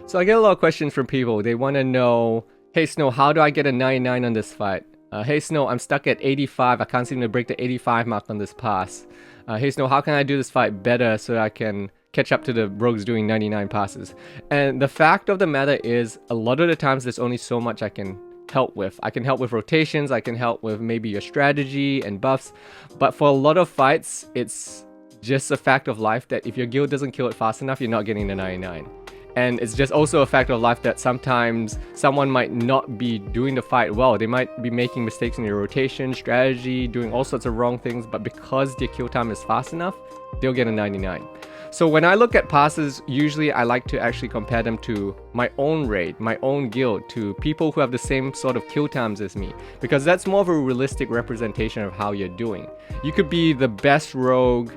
So I get a lot of questions from people. They want to know, hey Snow, how do I get a 99 on this fight? Hey Snow, I'm stuck at 85. I can't seem to break the 85 mark on this pass. Hey Snow, how can I do this fight better so I can catch up to the rogues doing 99 passes? And the fact of the matter is, a lot of the times there's only so much I can help with. I can help with rotations, I can help with maybe your strategy and buffs, but for a lot of fights, it's just a fact of life that if your guild doesn't kill it fast enough, you're not getting the 99. And it's just also a fact of life that sometimes someone might not be doing the fight well. They might be making mistakes in their rotation, strategy, doing all sorts of wrong things, but because their kill time is fast enough, they'll get a 99. So when I look at passes, usually I like to actually compare them to my own raid, my own guild, to people who have the same sort of kill times as me, because that's more of a realistic representation of how you're doing. You could be the best rogue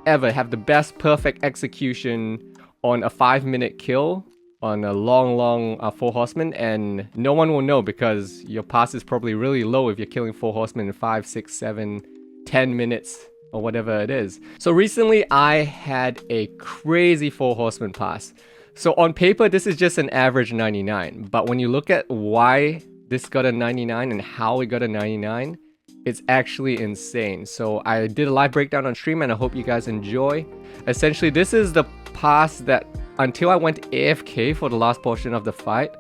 ever, have the best perfect execution on a 5-minute kill on a long 4 horsemen, and no one will know because your pass is probably really low if you're killing 4 horsemen in 5, 6, 7, 10 minutes or whatever it is. So recently I had a crazy 4 horsemen pass. So on paper this is just an average 99, but when you look at why this got a 99 and how it got a 99, it's actually insane. So I did a live breakdown on stream and I hope you guys enjoy. Essentially, this is the pass that until I went AFK for the last portion of the fight,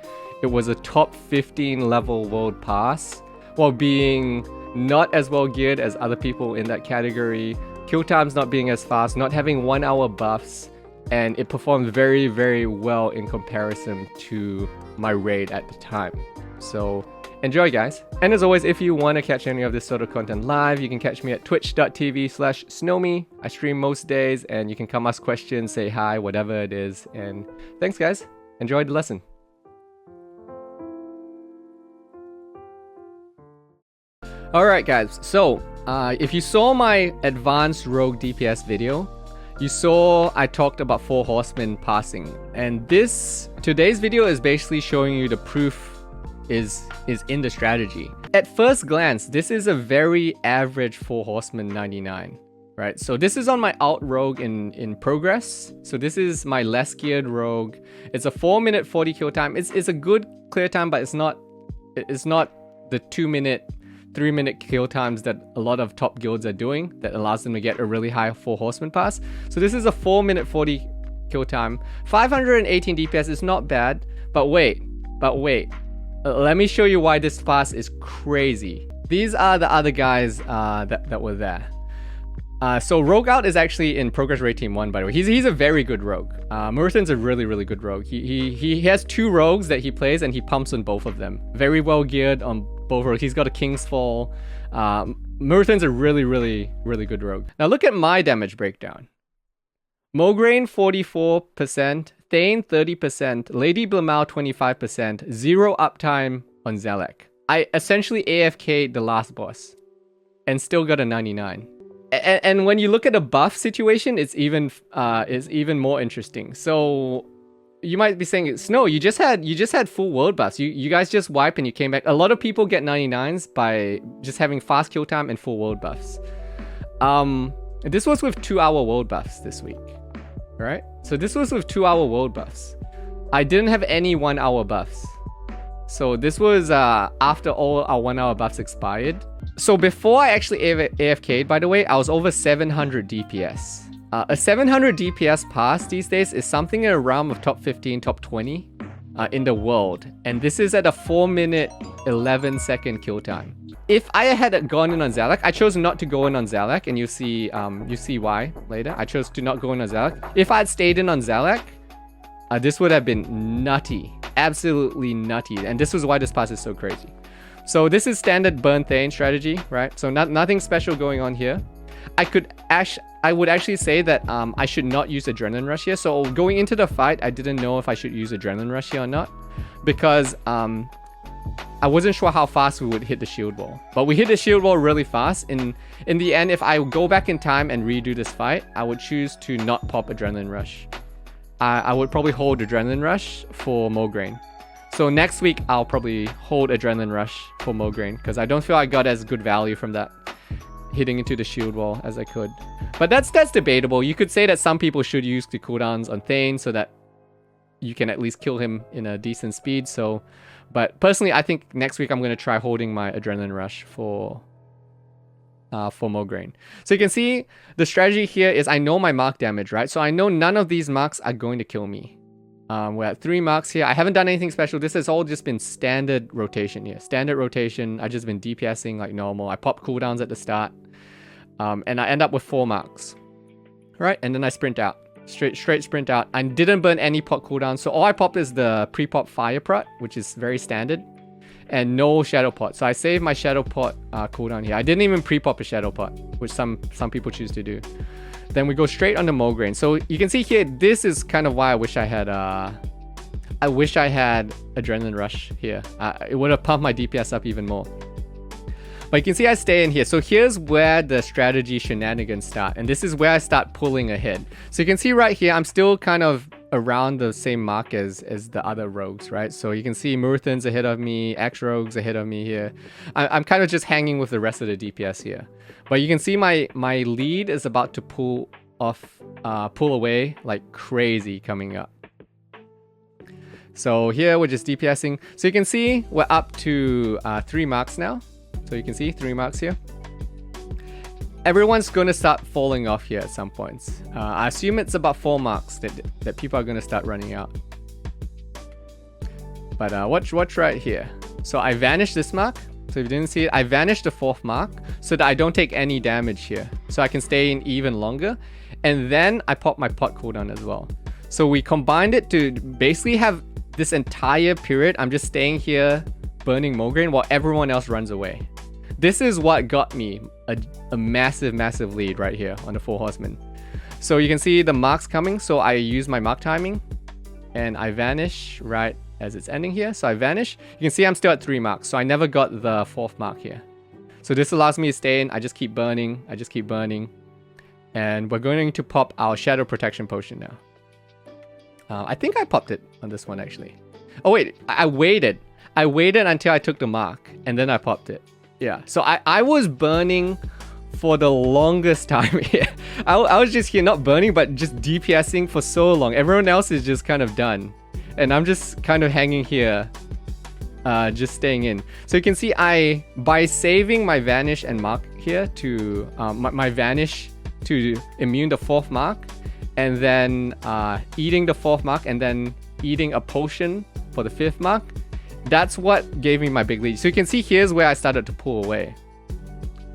it was a top 15 level world pass while being not as well geared as other people in that category, kill times not being as fast, not having 1 hour buffs, and it performed very, very well in comparison to my raid at the time. So enjoy, guys. And as always, if you want to catch any of this sort of content live, you can catch me at twitch.tv/snowme. I stream most days and you can come ask questions, say hi, whatever it is. And thanks, guys. Enjoy the lesson. Alright, guys. So if you saw my advanced rogue DPS video, you saw I talked about 4 horsemen passing. And today's video is basically showing you the proof is in the strategy. At first glance, this is a very average 4 horsemen 99, right? So this is on my alt rogue in progress. So this is my less geared rogue. It's a 4-minute 40 kill time. It's a good clear time, but it's not the 2-minute, 3-minute kill times that a lot of top guilds are doing that allows them to get a really high 4 horsemen pass. So this is a 4-minute 40 kill time. 518 DPS is not bad, but wait. Let me show you why this pass is crazy. These are the other guys that were there. So Rogue Out is actually in Progress Raid Team 1, by the way. He's a very good rogue. Murthan's a really, really good rogue. He has 2 rogues that he plays and he pumps on both of them. Very well geared on both rogues. He's got a King's Fall. Murthan's a really, really, really good rogue. Now look at my damage breakdown. Mograine 44%, Thane 30%, Lady Blamau 25%, 0 uptime on Zelek. I essentially AFK'd the last boss and still got a 99. And when you look at the buff situation, it's even more interesting. So you might be saying, Snow, you just had full world buffs. You guys just wiped and you came back. A lot of people get 99s by just having fast kill time and full world buffs. This was with 2-hour world buffs this week. Right? So this was with 2-hour world buffs. I didn't have any 1-hour buffs. So this was after all our 1-hour buffs expired. So before I actually AFK'd, by the way, I was over 700 DPS. A 700 DPS pass these days is something in a realm of top 15, top 20 in the world. And this is at a 4-minute, 11-second kill time. If I had gone in on Zalak, I chose not to go in on Zalak, and you see why later. I chose to not go in on Zalak. If I had stayed in on Zalak, this would have been nutty, absolutely nutty, and this was why this pass is so crazy. So this is standard burn Thane strategy, right? So nothing special going on here. I would actually say that I should not use Adrenaline Rush here. So going into the fight, I didn't know if I should use Adrenaline Rush here or not, because I wasn't sure how fast we would hit the shield wall. But we hit the shield wall really fast. In the end, if I go back in time and redo this fight, I would choose to not pop Adrenaline Rush. I would probably hold Adrenaline Rush for Mograine. So next week, I'll probably hold Adrenaline Rush for Mograine, because I don't feel I got as good value from that hitting into the shield wall as I could. But that's debatable. You could say that some people should use the cooldowns on Thane so that you can at least kill him in a decent speed. So, but personally, I think next week I'm going to try holding my Adrenaline Rush for Mograine. So you can see the strategy here is I know my mark damage, right? So I know none of these marks are going to kill me. We're at 3 marks here. I haven't done anything special. This has all just been standard rotation here. Standard rotation. I've just been DPSing like normal. I pop cooldowns at the start. And I end up with 4 marks. Right? And then I sprint out. Straight sprint out. I didn't burn any pot cooldowns. So all I popped is the pre-pop Fire Prot, which is very standard. And no Shadow Pot. So I saved my Shadow Pot cooldown here. I didn't even pre-pop a Shadow Pot, which some people choose to do. Then we go straight on the Mograine. So you can see here, this is kind of why I wish I had Adrenaline Rush here. It would have pumped my DPS up even more. But you can see I stay in here. So here's where the strategy shenanigans start. And this is where I start pulling ahead. So you can see right here, I'm still kind of around the same mark as the other rogues, right? So you can see Murthan's ahead of me, X-Rogue's ahead of me here. I'm kind of just hanging with the rest of the DPS here. But you can see my lead is about to pull away like crazy coming up. So here we're just DPSing. So you can see we're up to 3 marks now. So you can see 3 marks here. Everyone's going to start falling off here at some points. I assume it's about 4 marks that people are going to start running out. But watch right here. So I vanished this mark. So if you didn't see it, I vanished the 4th mark so that I don't take any damage here. So I can stay in even longer. And then I pop my pot cooldown as well. So we combined it to basically have this entire period. I'm just staying here burning Mograine while everyone else runs away. This is what got me a massive lead right here on the 4 Horsemen. So you can see the marks coming. So I use my mark timing and I vanish right as it's ending here. So I vanish. You can see I'm still at 3 marks. So I never got the 4th mark here. So this allows me to stay in. I just keep burning. And we're going to pop our Shadow Protection Potion now. I think I popped it on this one actually. Oh wait, I waited. I waited until I took the mark and then I popped it. Yeah, so I was burning for the longest time here. I was just here not burning but just DPSing for so long. Everyone else is just kind of done. And I'm just kind of hanging here, just staying in. So you can see by saving my Vanish and Mark here to, my Vanish to immune the 4th mark, and then eating the 4th mark, and then eating a potion for the 5th mark, that's what gave me my big lead. So you can see here's where I started to pull away.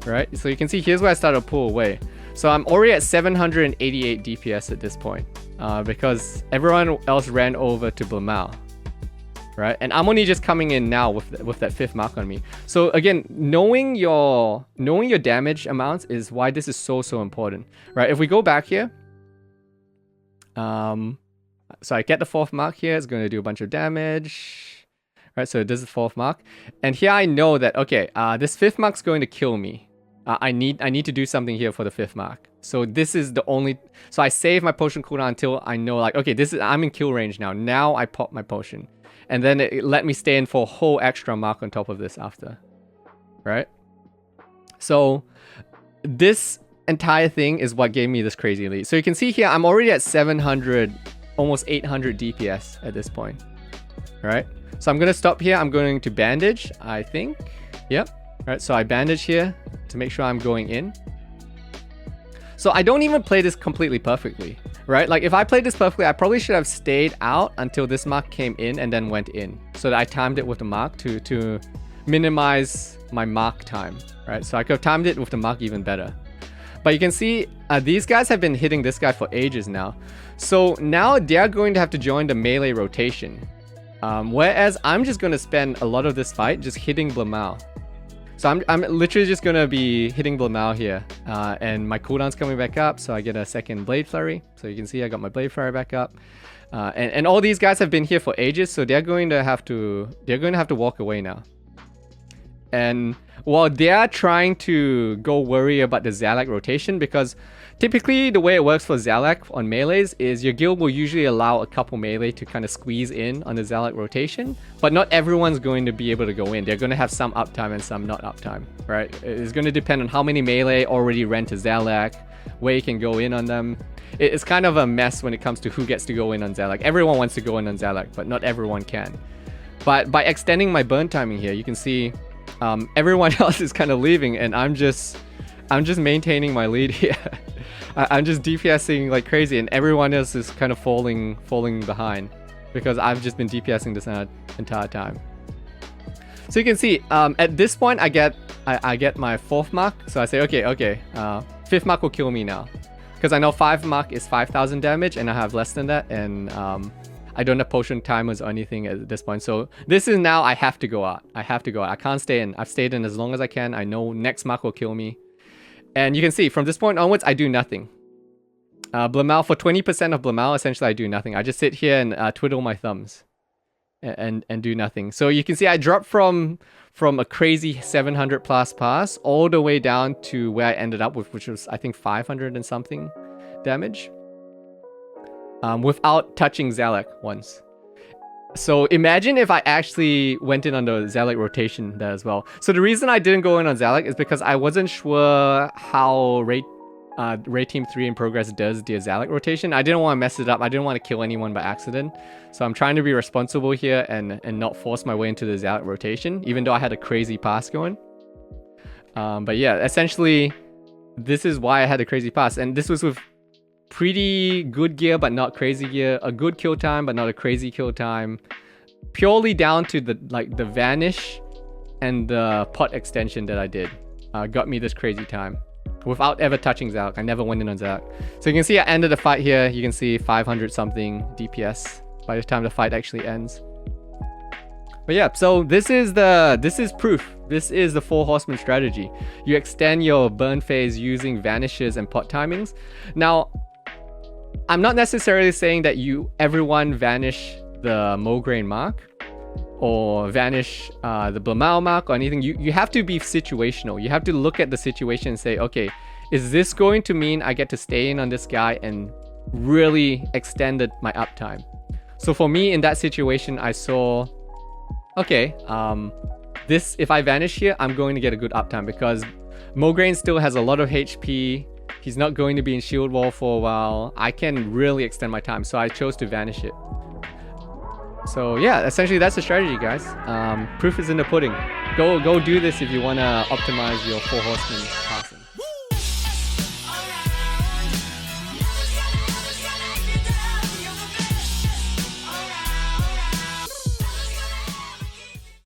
Right? So you can see here's where I started to pull away. So I'm already at 788 DPS at this point. Because everyone else ran over to Blamau. Right? And I'm only just coming in now with that 5th mark on me. So again, knowing your damage amounts is why this is so important. Right? If we go back here, so I get the 4th mark here, it's going to do a bunch of damage. Right, so this is the 4th mark. And here I know that, okay, this 5th mark is going to kill me. I need to do something here for the 5th mark. So this is the only... So I save my potion cooldown until I know, like, okay, I'm in kill range now. Now I pop my potion. And then it let me stay in for a whole extra mark on top of this after. Right? So this entire thing is what gave me this crazy lead. So you can see here, I'm already at 700, almost 800 DPS at this point. Right? So I'm going to stop here. I'm going to bandage, I think. Yep. All right, so I bandage here to make sure I'm going in. So I don't even play this completely perfectly, right? Like if I played this perfectly, I probably should have stayed out until this mark came in and then went in. So that I timed it with the mark to minimize my mark time, right? So I could have timed it with the mark even better. But you can see these guys have been hitting this guy for ages now. So now they're going to have to join the melee rotation. Whereas I'm just going to spend a lot of this fight just hitting Blamau. So I'm literally just going to be hitting Blamau here. And my cooldown's coming back up, so I get a second Blade Flurry. So you can see I got my Blade Flurry back up. And all these guys have been here for ages, so they're going to have to walk away now. And while they're trying to go worry about the Zalak rotation, because typically the way it works for Zalak on melees is your guild will usually allow a couple melee to kind of squeeze in on the Zalak rotation, but not everyone's going to be able to go in. They're going to have some uptime and some not uptime, right? It's going to depend on how many melee already ran to Zalak, where you can go in on them. It's kind of a mess when it comes to who gets to go in on Zalak. Everyone wants to go in on Zalak, but not everyone can. But by extending my burn timing here, you can see everyone else is kind of leaving, and I'm just maintaining my lead here. I'm just DPSing like crazy, and everyone else is kind of falling behind because I've just been DPSing this entire time. So you can see at this point I get my 4th mark, so I say okay, 5th mark will kill me now, because I know 5 mark is 5,000 damage and I have less than that, and I don't have potion timers or anything at this point. So this is now I have to go out. I can't stay in. I've stayed in as long as I can. I know next mark will kill me. And you can see from this point onwards, I do nothing. Blamal, for 20% of Blamal, essentially I do nothing. I just sit here and twiddle my thumbs and do nothing. So you can see I dropped from a crazy 700 plus pass all the way down to where I ended up with, which was I think 500 and something damage. Without touching Zalak once. So imagine if I actually went in on the Zalak rotation there as well. So the reason I didn't go in on Zalak is because I wasn't sure how Raid Team 3 in progress does the Zalak rotation. I didn't want to mess it up. I didn't want to kill anyone by accident. So I'm trying to be responsible here and not force my way into the Zalak rotation, even though I had a crazy pass going. But yeah, essentially, this is why I had a crazy pass. And this was with pretty good gear but not crazy gear, a good kill time but not a crazy kill time, purely down to the vanish and the pot extension that I did got me this crazy time without ever touching Zalak. I never went in on Zalak. So you can see I ended the fight here. You can see 500 something DPS by the time the fight actually ends. But yeah, so this is proof. This is the 4 Horsemen strategy. You extend your burn phase using vanishes and pot timings. Now, I'm not necessarily saying that everyone vanish the Mograine mark or vanish the Blamal mark or anything. You have to be situational. You have to look at the situation and say, okay, is this going to mean I get to stay in on this guy and really extended my uptime? So for me in that situation, I saw, okay, if I vanish here, I'm going to get a good uptime because Mograine still has a lot of HP. He's not going to be in shield wall for a while. I can really extend my time, so I chose to vanish it. So yeah, essentially that's the strategy, guys. Proof is in the pudding. Go do this if you want to optimize your 4 Horsemen passing.